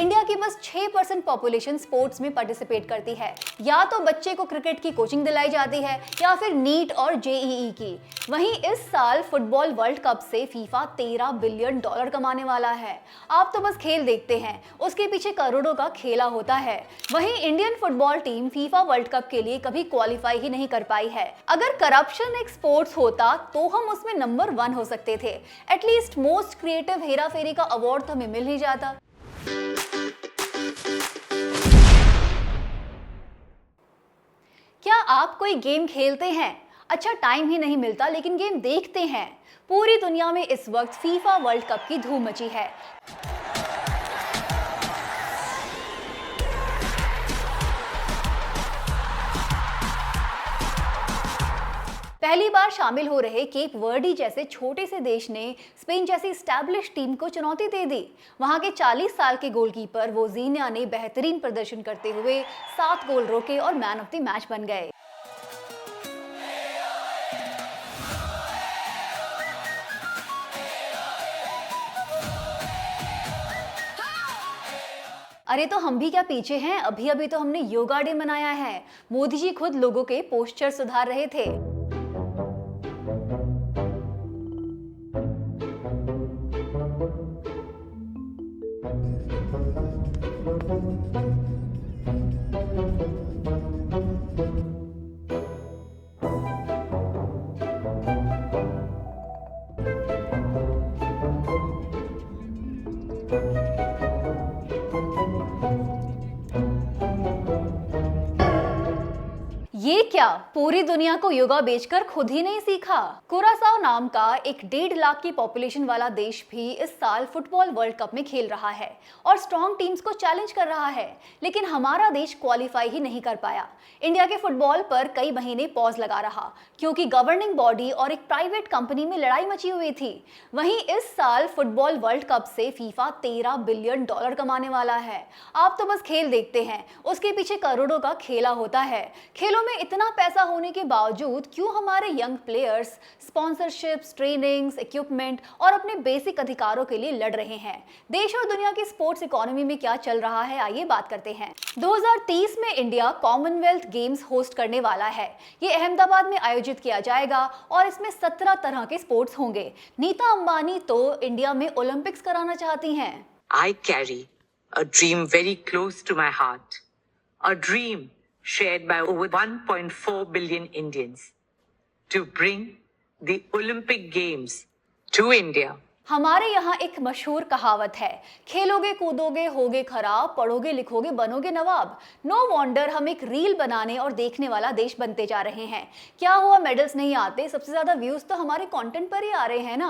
India की बस 6% population sports में पार्टिसिपेट करती है। या तो बच्चे को क्रिकेट की कोचिंग दिलाई जाती है या फिर नीट और जेईई की। वहीं इस साल फुटबॉल वर्ल्ड कप से फीफा $13 बिलियन कमाने वाला है। आप तो बस खेल देखते हैं, उसके पीछे करोड़ों का खेला होता है। वहीं Indian football team FIFA world cup के लिए कभी क्वालिफाई ही नहीं कर पाई है। अगर करप्शन एक स्पोर्ट्स होता तो हम उसमें नंबर 1 हो सकते थे। एटलीस्ट मोस्ट क्रिएटिव हेरा फेरी का अवार्ड तो हमें मिल ही जाता। क्या आप कोई गेम खेलते हैं? अच्छा, टाइम ही नहीं मिलता लेकिन गेम देखते हैं। पूरी दुनिया में इस वक्त फीफा वर्ल्ड कप की धूम मची है। पहली बार शामिल हो रहे केप वर्डी जैसे छोटे से देश ने स्पेन जैसी स्टैब्लिश टीम को चुनौती दे दी। वहां के 40 साल के गोलकीपर वोजीनिया ने बेहतरीन प्रदर्शन करते हुए 7 गोल रोके और मैन ऑफ द मैच बन गए। अरे तो हम भी क्या पीछे हैं? अभी अभी तो हमने योगा डे मनाया है। मोदी जी खुद लोगों के पोस्चर सुधार रहे थे। ये क्या, पूरी दुनिया को योगा बेचकर खुद ही नहीं सीखा? कुरासाओ नाम का एक 1.5 लाख की पॉपुलेशन वाला देश भी इस साल फुटबॉल वर्ल्ड कप में खेल रहा है और स्ट्रॉन्ग टीम्स को चैलेंज कर रहा है, लेकिन हमारा देश क्वालिफाई ही नहीं कर पाया। इंडिया के फुटबॉल पर कई महीने पॉज लगा रहा क्योंकि गवर्निंग बॉडी और एक प्राइवेट कंपनी में लड़ाई मची हुई थी। वहीं इस साल फुटबॉल वर्ल्ड कप से फीफा $13 बिलियन कमाने वाला है। आप तो बस खेल देखते हैं, उसके पीछे करोड़ों का खेला होता है। खेलों में इतना पैसा होने के बावजूद क्यों हमारे young players sponsorships, trainings, equipment और अपने बेसिक अधिकारों के लिए लड़ रहे हैं? देश और दुनिया की स्पोर्ट्स इकोनॉमी में क्या चल रहा है, आइए बात करते हैं। 2030 में इंडिया कॉमनवेल्थ गेम्स होस्ट करने वाला है। ये अहमदाबाद में आयोजित किया जाएगा और इसमें 17 तरह के स्पोर्ट्स होंगे। नीता अंबानी तो इंडिया में ओलंपिक्स कराना चाहती हैं। I carry a dream very close to my heart, a dream shared by over 1.4 billion Indians, to bring the Olympic Games to India. हमारे यहाँ एक मशहूर कहावत है, खेलोगे कूदोगे होगे खराब, पढ़ोगे लिखोगे बनोगे नवाब। नो वॉन्डर हम एक रील बनाने और देखने वाला देश बनते जा रहे हैं। क्या हुआ, मेडल्स नहीं आते? सबसे ज्यादा व्यूज तो हमारे कंटेंट पर ही आ रहे हैं ना।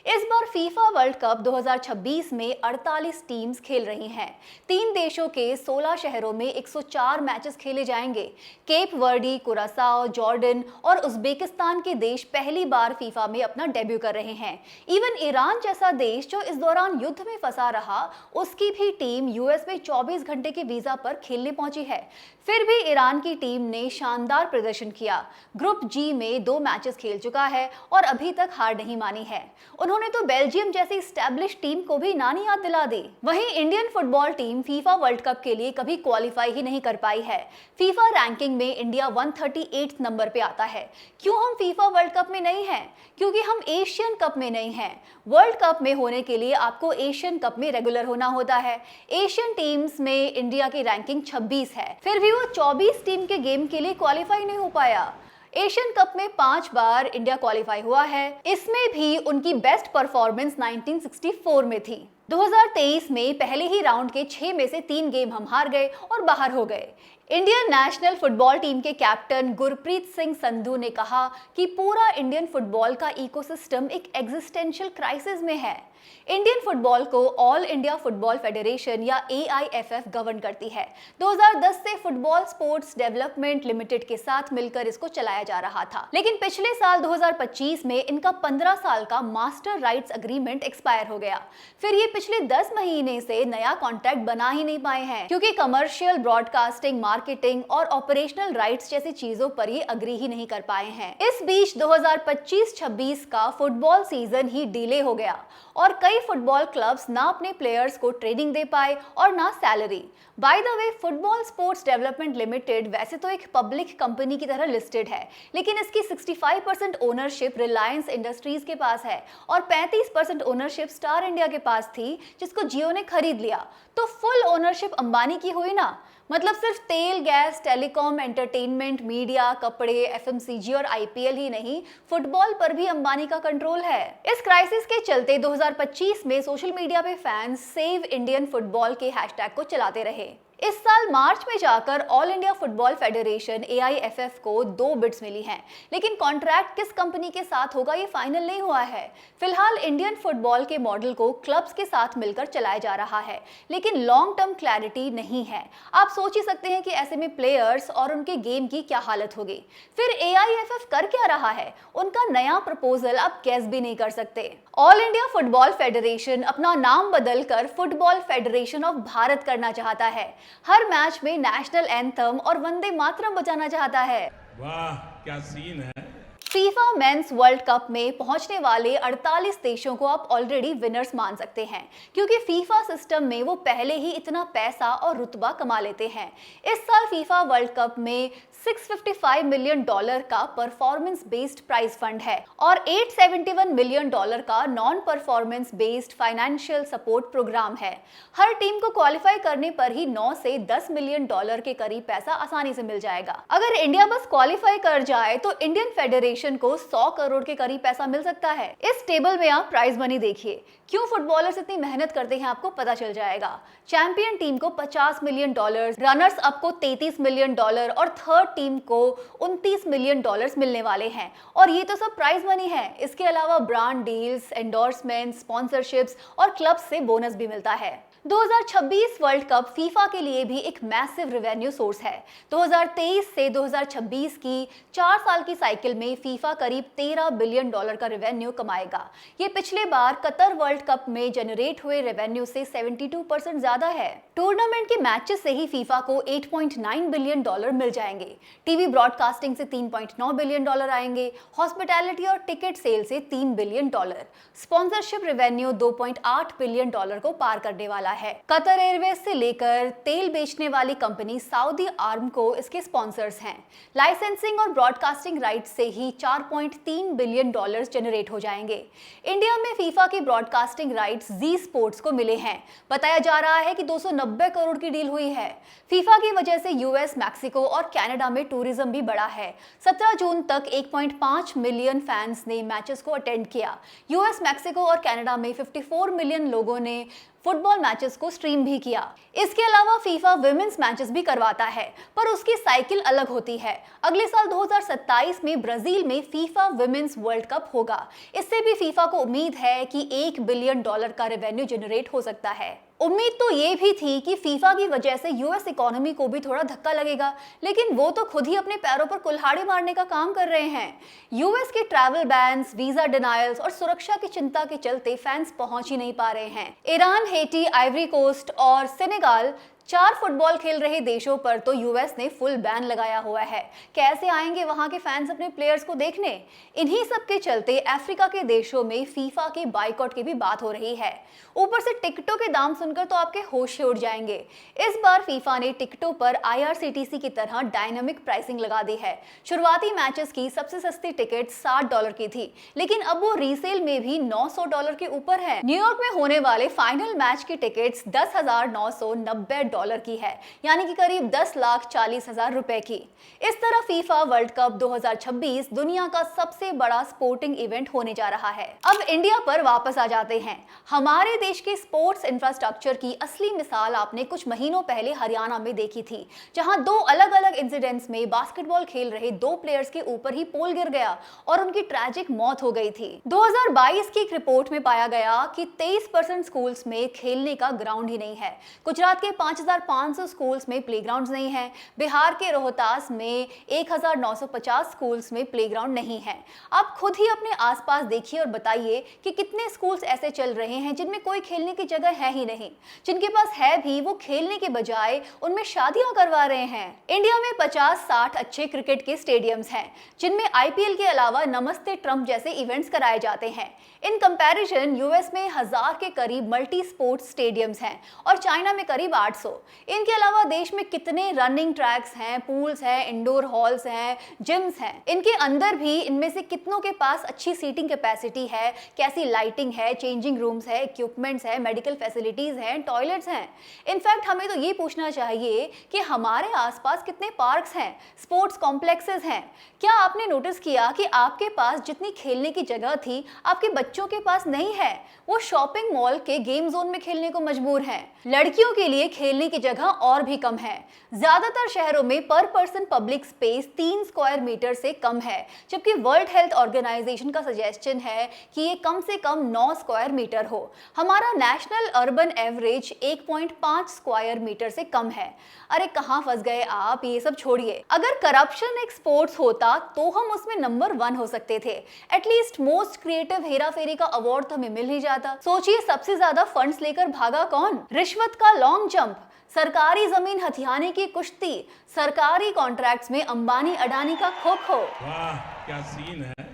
इस बार फीफा वर्ल्ड कप 2026 में 48 टीम्स खेल रही हैं। 3 देशों के 16 शहरों में 104 मैचेस खेले जाएंगे। केप वर्डी, कुरासाओ, जॉर्डन और उज्बेकिस्तान के देश पहली बार फीफा में अपना डेब्यू कर रहे हैं। इवन ईरान जैसा देश जो इस दौरान युद्ध में फंसा रहा, उसकी भी टीम यूएस में 24 घंटे के वीजा पर खेलने पहुंची है। फिर भी ईरान की टीम ने शानदार प्रदर्शन किया। ग्रुप जी में 2 मैचेस खेल चुका है और अभी तक हार नहीं मानी है। उन्होंने तो बेल्जियम जैसी स्टैब्लिश टीम को भी नानी याद दिला दी। वहीं Indian football team FIFA world cup के लिए कभी क्वालिफाई ही नहीं कर पाई है। फीफा रैंकिंग में इंडिया 138 नंबर पे आता है। क्यों हम फीफा वर्ल्ड कप में नहीं हैं? क्योंकि हम एशियन कप में नहीं हैं। वर्ल्ड कप में होने के लिए आपको एशियन कप में रेगुलर होना होता है। एशियन टीम्स में इंडिया की रैंकिंग 26 है, फिर भी वो 24 टीम के गेम के लिए क्वालिफाई नहीं हो पाया। एशियन कप में 5 बार इंडिया क्वालिफाई हुआ है, इसमें भी उनकी बेस्ट परफॉर्मेंस 1964 में थी। 2023 में पहले ही राउंड के 6 में से 3 गेम हम हार गए और बाहर हो गए। इंडियन नेशनल फुटबॉल टीम के कैप्टन गुरप्रीत सिंह संधू ने कहा कि पूरा इंडियन फुटबॉल का इकोसिस्टम एक एग्जिस्टेंशियल क्राइसिस में है। इंडियन फुटबॉल को ऑल इंडिया फुटबॉल फेडरेशन या AIFF गवर्न करती है। 2010 से फुटबॉल स्पोर्ट्स डेवलपमेंट लिमिटेड के साथ मिलकर इसको चलाया जा रहा था, लेकिन पिछले साल 2025 में इनका 15 साल का मास्टर राइट्स एग्रीमेंट एक्सपायर हो गया। फिर ये पिछले 10 महीने से नया कॉन्ट्रैक्ट बना ही नहीं पाए हैं क्योंकि कमर्शियल ब्रॉडकास्टिंग मार्केटिंग और ऑपरेशनल राइट्स जैसी चीजों पर ही अग्री ही नहीं कर पाए हैं। इस बीच 2025-26 का फुटबॉल सीजन ही डिले हो गया और कई फुटबॉल क्लब्स ना अपने प्लेयर्स को ट्रेनिंग दे पाए और ना salary. By the way, football sports development limited वैसे तो एक पब्लिक कंपनी की तरह लिस्टेड है, लेकिन इसकी 65% ओनरशिप रिलायंस इंडस्ट्रीज के पास है और 35% ओनरशिप स्टार इंडिया के पास थी, जिसको जियो ने खरीद लिया। तो फुल ओनरशिप अंबानी की हुई ना। मतलब सिर्फ तेल, गैस, टेलीकॉम, एंटरटेनमेंट, मीडिया, कपड़े, एफएमसीजी और आईपीएल ही नहीं, फुटबॉल पर भी अंबानी का कंट्रोल है। इस क्राइसिस के चलते 2025 में सोशल मीडिया पे फैंस सेव इंडियन फुटबॉल के हैशटैग को चलाते रहे। इस साल मार्च में जाकर all India football federation AIFF को 2 बिड्स मिली हैं, लेकिन कॉन्ट्रैक्ट किस कंपनी के साथ होगा ये फाइनल नहीं हुआ है। फिलहाल इंडियन फुटबॉल के मॉडल को क्लब्स के साथ मिलकर चलाया जा रहा है, लेकिन लॉन्ग टर्म क्लैरिटी नहीं है। आप सोच ही सकते हैं कि ऐसे में प्लेयर्स और उनके गेम की क्या हालत होगी। फिर AIFF कर क्या रहा है, उनका नया प्रपोजल आप गैस भी नहीं कर सकते। ऑल इंडिया फुटबॉल फेडरेशन अपना नाम बदलकर फुटबॉल फेडरेशन ऑफ भारत करना चाहता है। हर मैच में नेशनल एंथम और वंदे मातरम बजाना चाहता है। वाह, क्या सीन है। फीफा मेंस वर्ल्ड कप में पहुंचने वाले 48 देशों को आप ऑलरेडी विनर्स मान सकते हैं, क्योंकि फीफा सिस्टम में वो पहले ही इतना पैसा और रुतबा कमा लेते हैं। इस साल फीफा वर्ल्ड कप में $655 मिलियन का परफॉर्मेंस बेस्ड प्राइज फंड है और $871 मिलियन का non performance based financial support programme है। हर टीम को क्वालिफाई करने पर ही 9 से 10 मिलियन डॉलर के करीब पैसा आसानी से मिल जाएगा। अगर इंडिया बस क्वालिफाई कर जाए तो इंडियन फेडरेशन को 100 करोड़ के करीब पैसा मिल सकता है। इस टेबल में आप प्राइज मनी देखिए। क्यों फुटबॉलर्स इतनी मेहनत करते हैं आपको पता चल जाएगा। चैंपियन टीम को $50 मिलियन, रनर्स अप को $33 मिलियन और थर्ड टीम को $29 मिलियन मिलने वाले हैं। और ये तो सब प्राइज मनी है। इसके अलावा ब्रांड डील्स, एंडोर्समेंट, स्पॉन्सरशिप्स और क्लब से बोनस भी मिलता है। 2026 वर्ल्ड कप फीफा के लिए भी एक मैसिव रेवेन्यू सोर्स है। 2023 से 2026 की 4 साल की साइकिल में फीफा करीब $13 बिलियन का रेवेन्यू कमाएगा। ये पिछले बार कतर वर्ल्ड कप में जनरेट हुए रेवेन्यू से 72% ज्यादा है। टूर्नामेंट के मैचेस से ही फीफा को $8.9 बिलियन मिल जाएंगे। टीवी ब्रॉडकास्टिंग से $3.9 बिलियन आएंगे। हॉस्पिटैलिटी और टिकट सेल से $3 बिलियन। स्पॉन्सरशिप रेवेन्यू $2.8 बिलियन को पार करने वाला है। कतर एयरवेज से लेकर तेल बेचने वाली कंपनी सऊदी आर्मको इसके स्पॉन्सर्स हैं। लाइसेंसिंग और ब्रॉडकास्टिंग राइट्स से ही $4.3 बिलियन जनरेट हो जाएंगे। इंडिया में फीफा के ब्रॉडकास्टिंग राइट्स जी स्पोर्ट्स को मिले हैं। बताया जा रहा है कि 290 करोड़ की डील हुई है। फीफा की वजह से यूएस, मैक्सिको और कनाडा में टूरिज्म भी बढ़ा है। 17 जून तक 1.5 मिलियन फैंस ने मैचेस को अटेंड किया। यूएस, मैक्सिको और कनाडा में 54 मिलियन लोगों ने फुटबॉल मैचेस को स्ट्रीम भी किया। इसके अलावा फीफा विमेंस मैचेस भी करवाता है, पर उसकी साइकिल अलग होती है। अगले साल 2027 में ब्राजील में फीफा विमेंस वर्ल्ड कप होगा। इससे भी फीफा को उम्मीद है कि $1 बिलियन का रेवेन्यू जनरेट हो सकता है। उम्मीद तो ये भी थी कि फीफा की वजह से यूएस इकोनॉमी को भी थोड़ा धक्का लगेगा, लेकिन वो तो खुद ही अपने पैरों पर कुल्हाड़ी मारने का काम कर रहे हैं। यूएस के ट्रैवल बैन्स, वीजा डिनायल्स और सुरक्षा की चिंता के चलते फैंस पहुंच ही नहीं पा रहे हैं। ईरान, हेटी, आइवरी कोस्ट और सेनेगाल 4 फुटबॉल खेल रहे देशों पर तो यूएस ने फुल बैन लगाया हुआ है। कैसे आएंगे वहां के फैंस अपने प्लेयर्स को देखने? इन्हीं सब के चलते अफ्रीका के देशों में फीफा के बाइकआउट की भी बात हो रही है। ऊपर से टिकटों के दाम सुनकर तो आपके होश उड़ जाएंगे। इस बार फीफा ने टिकटों पर IRCTC की तरह डायनामिक प्राइसिंग लगा दी है। शुरुआती मैचेस की सबसे सस्ती टिकट $60 की थी, लेकिन अब वो रीसेल में भी $900 के ऊपर है। न्यूयॉर्क में होने वाले फाइनल मैच की टिकट्स $10,990 की है, यानी कि करीब 10,40,000 रुपए की। इस तरह फीफा वर्ल्ड कप 2026 दुनिया का सबसे बड़ा स्पोर्टिंग इवेंट होने जा रहा है। अब इंडिया पर वापस आ जाते हैं। हमारे देश के स्पोर्ट्स इंफ्रास्ट्रक्चर की असली मिसाल आपने कुछ महीनों पहले हरियाणा में देखी थी, जहां 2 अलग-अलग इंसिडेंट्स में बास्केटबॉल खेल रहे 2 प्लेयर्स के ऊपर ही पोल गिर गया और उनकी ट्रैजिक मौत हो गई थी। 2022 की एक रिपोर्ट में पाया गया कि 23% स्कूल्स में खेलने का ग्राउंड ही नहीं है। गुजरात के 5 5,500 स्कूल्स में प्लेग्राउंड्स नहीं हैं। बिहार के रोहतास में 1,950 स्कूल्स में प्लेग्राउंड नहीं है। आप खुद ही अपने आसपास देखिए और बताइए कि कितने स्कूल्स ऐसे चल रहे हैं जिनमें कोई खेलने की जगह है ही नहीं। जिनके पास है भी, वो खेलने के बजाय उनमें शादियां करवा रहे हैं। इंडिया में 50-60 अच्छे क्रिकेट के स्टेडियम्स हैं, जिनमें आईपीएल के अलावा नमस्ते ट्रम्प जैसे इवेंट्स कराए जाते हैं। इन कंपैरिजन यूएस में 1000 के करीब मल्टी स्पोर्ट्स स्टेडियम्स हैं और चाइना में करीब 800। इनके अलावा देश में कितने रनिंग ट्रैक्स हैं, पूल्स हैं, इंडोर हॉल्स हैं, जिम्स हैं। इनके अंदर भी इनमें से कितनों के पास अच्छी सीटिंग कैपेसिटी है, कैसी लाइटिंग है, चेंजिंग रूम्स है, इक्विपमेंट्स है, मेडिकल फैसिलिटीज हैं, टॉयलेट्स हैं। इनफैक्ट हमें तो ये पूछना चाहिए कि हमारे आसपास कितने पार्क्स हैं, स्पोर्ट्स कॉम्प्लेक्सेस हैं। क्या आपने नोटिस किया कि आपके पास जितनी खेलने की जगह थी, आपके बच्चों के पास नहीं है? वो शॉपिंग मॉल के गेम जोन में खेलने को मजबूर हैं। लड़कियों के लिए खेलने की जगह और भी कम है। ज्यादातर शहरों में per person public space 3 square metre से कम है, जबकि वर्ल्ड हेल्थ ऑर्गेनाइजेशन का सजेशन है कि ये कम से कम 9 स्क्वायर मीटर हो। हमारा national urban average 1.5 square metre से कम है। अरे कहाँ फंस गए आप, ये सब छोड़िए। अगर करप्शन एक स्पोर्ट्स होता तो हम उसमें नंबर 1 हो सकते थे। एटलीस्ट मोस्ट क्रिएटिव हेरा फेरी का अवार्ड तो हमें मिल ही जाता। सोचिए सबसे ज्यादा फंड्स लेकर भागा कौन? रिश्वत का लॉन्ग जंप, सरकारी जमीन हथियाने की कुश्ती, सरकारी कॉन्ट्रैक्ट्स में अंबानी अडानी का खो-खो। वाह क्या सीन है।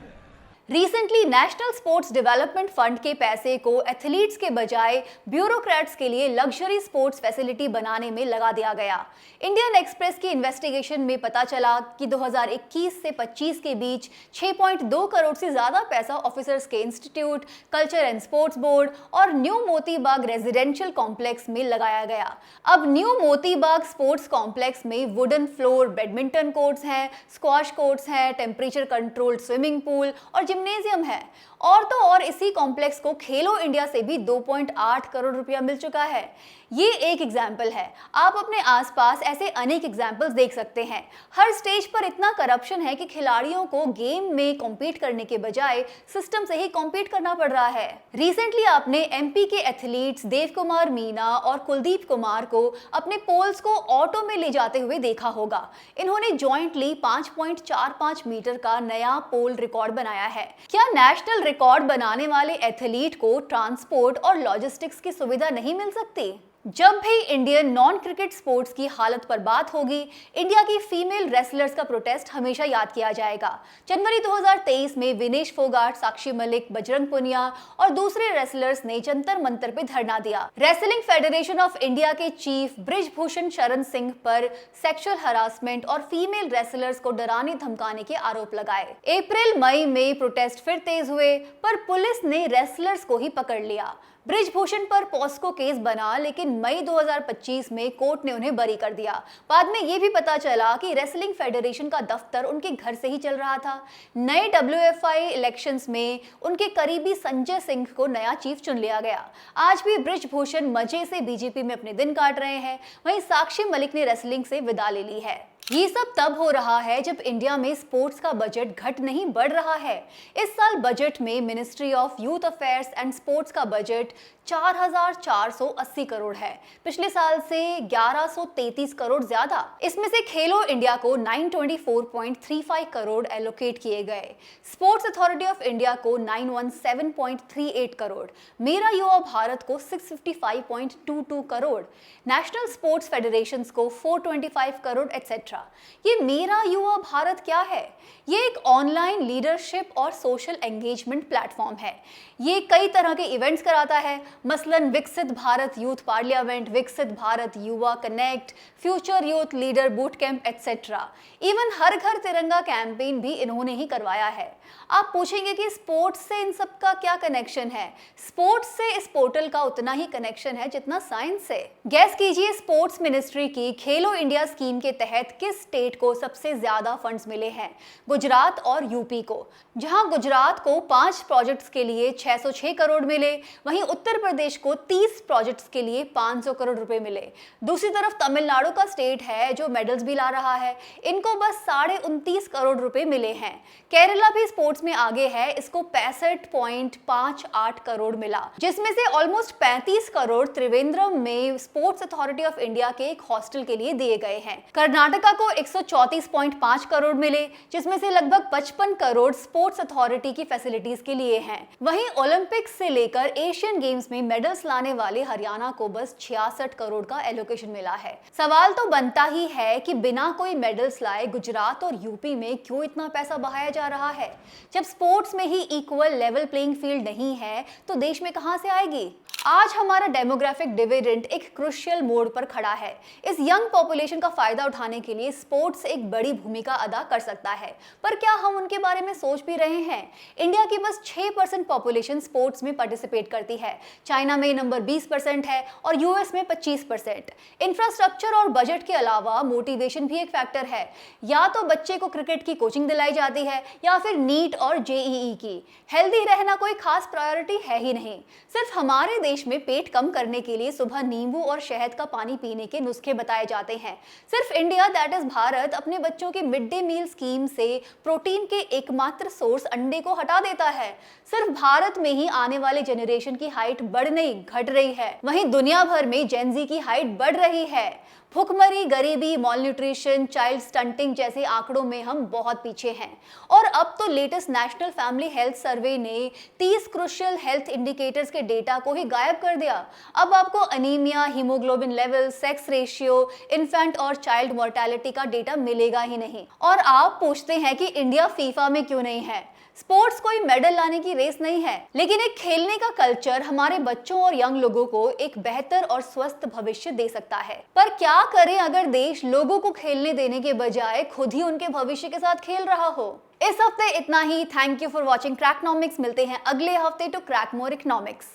Recently national sports development fund के पैसे को एथलीट्स के बजाय ब्यूरोक्रेट्स के लिए लग्जरी स्पोर्ट्स फैसिलिटी बनाने में लगा दिया गया। इंडियन एक्सप्रेस की इन्वेस्टिगेशन में पता चला कि 2021 से 25 के बीच 6.2 करोड़ से ज्यादा पैसा ऑफिसर्स के institute, culture and sports board और न्यू मोतीबाग रेजिडेंशियल कॉम्प्लेक्स में लगाया गया। अब न्यू मोतीबाग स्पोर्ट्स कॉम्प्लेक्स में वुडन फ्लोर बैडमिंटन कोर्ट्स हैं, स्क्वाश कोर्ट्स हैं, टेम्परेचर कंट्रोल्ड स्विमिंग पूल और जिम्नेजियम है। और तो और इसी कॉम्प्लेक्स को खेलो इंडिया से भी 2.8 करोड़ रुपया मिल चुका है। ये एक एग्जाम्पल है। आप अपने आसपास ऐसे अनेक एग्जाम्पल्स देख सकते हैं। हर स्टेज पर इतना करप्शन है कि खिलाड़ियों को गेम में कॉम्पीट करने के बजाय सिस्टम से ही कॉम्पीट करना पड़ रहा है। रिसेंटली आपने एमपी के एथलीट्स देव कुमार मीना और कुलदीप कुमार को अपने पोल्स को ऑटो में ले जाते हुए देखा होगा। इन्होंने जॉइंटली 5.45 मीटर का नया पोल रिकॉर्ड बनाया है। क्या नेशनल रिकॉर्ड बनाने वाले एथलीट को ट्रांसपोर्ट और लॉजिस्टिक्स की सुविधा नहीं मिल सकती? जब भी इंडियन नॉन क्रिकेट स्पोर्ट्स की हालत पर बात होगी, इंडिया की फीमेल रेसलर्स का प्रोटेस्ट हमेशा याद किया जाएगा। जनवरी 2023 में विनेश फोगाट, साक्षी मलिक, बजरंग पुनिया और दूसरे रेसलर्स ने जंतर मंतर पे धरना दिया। रेसलिंग फेडरेशन ऑफ इंडिया के चीफ बृजभूषण शरण सिंह पर सेक्सुअल हरासमेंट और फीमेल रेसलर्स को डराने धमकाने के आरोप लगाए। अप्रैल मई में प्रोटेस्ट फिर तेज हुए, पर पुलिस ने रेसलर्स को ही पकड़ लिया। बृजभूषण पर पॉस्को केस बना, लेकिन मई 2025 में कोर्ट ने उन्हें बरी कर दिया। बाद में यह भी पता चला कि रेसलिंग फेडरेशन का दफ्तर उनके घर से ही चल रहा था। नए WFI इलेक्शंस में उनके करीबी संजय सिंह को नया चीफ चुन लिया गया। आज भी बृजभूषण मजे से बीजेपी में अपने दिन काट रहे हैं। वहीं साक्षी मलिक ने रेसलिंग से विदा ले ली है। ये सब तब हो रहा है जब इंडिया में स्पोर्ट्स का बजट घट नहीं बढ़ रहा है। इस साल बजट में ministry of youth affairs and sports का बजट 4,480 करोड़ है, पिछले साल से 1133 करोड़ ज्यादा। इसमें से खेलो इंडिया को 924.35 करोड़ एलोकेट किए गए, स्पोर्ट्स अथॉरिटी ऑफ इंडिया को 917.38 करोड़, मेरा युवा भारत को 655.22 करोड़, नेशनल स्पोर्ट्स फेडरेशंस को 425 करोड़ एटसेट्रा। ये मेरा युवा भारत क्या है? ये एक ऑनलाइन लीडरशिप और सोशल एंगेजमेंट प्लेटफॉर्म है। ये कई तरह के इवेंट्स कराता है, मसलन विकसित Bharat youth parliament, Viksit Bharat Yuva connect, future youth leader boot camp etcetera. Even Har Ghar Tiranga campaign भी इन्होंने ही करवाया है। आप पूछेंगे कि स्पोर्ट्स से इन सब का क्या कनेक्शन है? स्पोर्ट्स से इस पोर्टल का उतना ही कनेक्शन है जितना साइंस से। गैस कीजिए, स्पोर्ट्स मिनिस्ट्री की खेलो इंडिया स्कीम के तहत किस स्टेट को सबसे ज्यादा फंड्स मिले हैं? गुजरात और यूपी को। जहां गुजरात को 5 प्रोजेक्ट्स के लिए 606 करोड़ मिले, वहीं उत्तर प्रदेश को 30 प्रोजेक्ट्स के लिए 500 करोड़ रुपए मिले। दूसरी तरफ तमिलनाडु का स्टेट है जो मेडल्स भी ला रहा है, इनको बस 29.5 करोड़ रुपए मिले हैं। केरला भी स्पोर्ट्स में आगे है, इसको 65.58 करोड़ मिला, जिसमें से ऑलमोस्ट 35 करोड़ त्रिवेंद्रम में स्पोर्ट्स अथॉरिटी ऑफ इंडिया के एक हॉस्टल के लिए दिए गए हैं। कर्नाटका को 134.5 करोड़ मिले, जिसमें से लगभग 55 करोड़ स्पोर्ट्स अथॉरिटी की फैसिलिटीज के लिए हैं। वहीं ओलंपिक्स से लेकर एशियन गेम्स में मेडल्स लाने वाले हरियाणा को बस 66 करोड़ का एलोकेशन मिला है। सवाल तो बनता ही है कि बिना कोई मेडल्स लाए गुजरात और यूपी में क्यों इतना पैसा बहाया जा रहा है। जब स्पोर्ट्स में ही इक्वल लेवल प्लेइंग फील्ड नहीं है तो देश में कहां से आएगी। आज हमारा डेमोग्राफिक डिविडेंड एक क्रुशियल मोड़ पर खड़ा है। इस यंग पॉपुलेशन का फायदा उठाने के लिए स्पोर्ट्स एक बड़ी भूमिका अदा कर सकता है, पर क्या हम उनके बारे में सोच भी रहे हैं। इंडिया की बस 6% पॉपुलेशन स्पोर्ट्स में पार्टिसिपेट करती है, चाइना में नंबर 20% है और यूएस में 25%। इंफ्रास्ट्रक्चर और बजट के अलावा मोटिवेशन भी एक फैक्टर है। या तो बच्चे को क्रिकेट की कोचिंग दिलाई जाती है या फिर नीट और जेईई की। हेल्दी रहना कोई खास प्रायोरिटी है ही नहीं। सिर्फ हमारे देश में पेट कम करने के लिए सुबह नींबू और शहद का पानी पीने के नुस्खे बताए जाते हैं। सिर्फ इंडिया दैट इज भारत अपने बच्चों के मिड डे मील स्कीम से प्रोटीन के एकमात्र सोर्स अंडे को हटा देता है। सिर्फ भारत में ही आने वाले जनरेशन की हाइट बढ़ नहीं घट रही है, वहीं दुनिया भर में जेनजी की हाइट बढ़ रही है। भुखमरी, गरीबी, मॉलन्यूट्रिशन, चाइल्ड स्टंटिंग जैसे आंकड़ों में हम बहुत पीछे हैं। और अब तो latest national family health survey ने 30 क्रुशियल हेल्थ इंडिकेटर्स के डेटा को ही गायब कर दिया। अब आपको anaemia, haemoglobin level, sex ratio, infant और चाइल्ड मोर्टेलिटी का डेटा मिलेगा ही नहीं। और आप पूछते हैं कि इंडिया फीफा में क्यों नहीं है। स्पोर्ट्स कोई मेडल लाने की रेस नहीं है, लेकिन एक खेलने का कल्चर हमारे बच्चों और यंग लोगों को एक बेहतर और स्वस्थ भविष्य दे सकता है। पर क्या करें अगर देश लोगों को खेलने देने के बजाय खुद ही उनके भविष्य के साथ खेल रहा हो। इस हफ्ते इतना ही। Thank you for watching Cracknomics. मिलते हैं अगले हफ्ते टू क्रैक मोर इकोनॉमिक्स।